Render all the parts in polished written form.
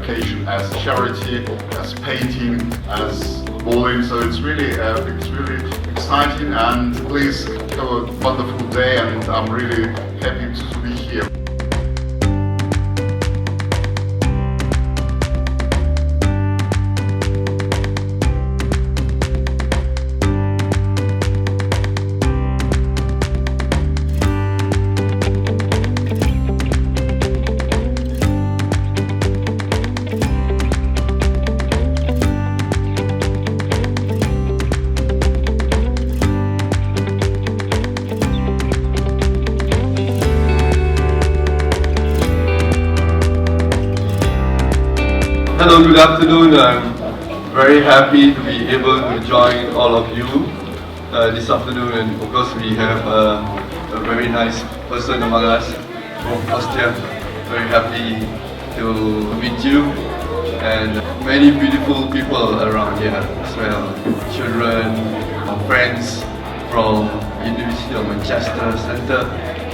occasion as charity, as painting, as bowling. So it's really exciting, and please have a wonderful day, and I'm really happy to be here. Hello, good afternoon. I'm very happy to be able to join all of you this afternoon, and of course we have a very nice person among us from Austria. Very happy to meet you, and many beautiful people around here as well. Children, friends from University of Manchester Centre,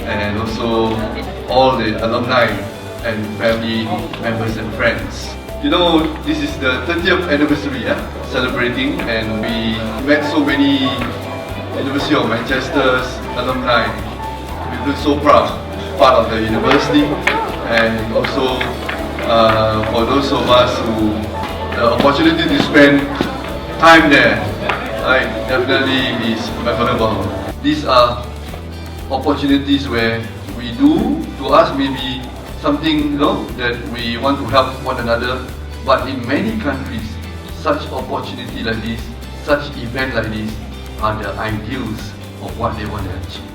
and also all the alumni and family members and friends. You know, this is the 30th anniversary, celebrating, and we met so many University of Manchester's alumni. We feel so proud, part of the university, and also for those of us who the opportunity to spend time there, definitely is memorable. These are opportunities where we do, to us, maybe something that we want to help one another, but in many countries, such opportunity like this, such event like this, are the ideals of what they want to achieve.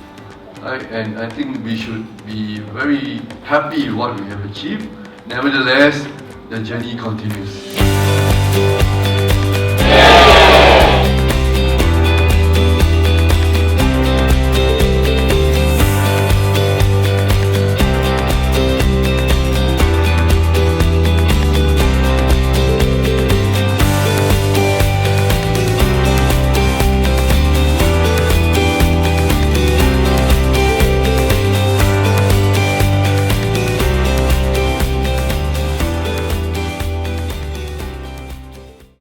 Right? And I think we should be very happy with what we have achieved. Nevertheless, the journey continues.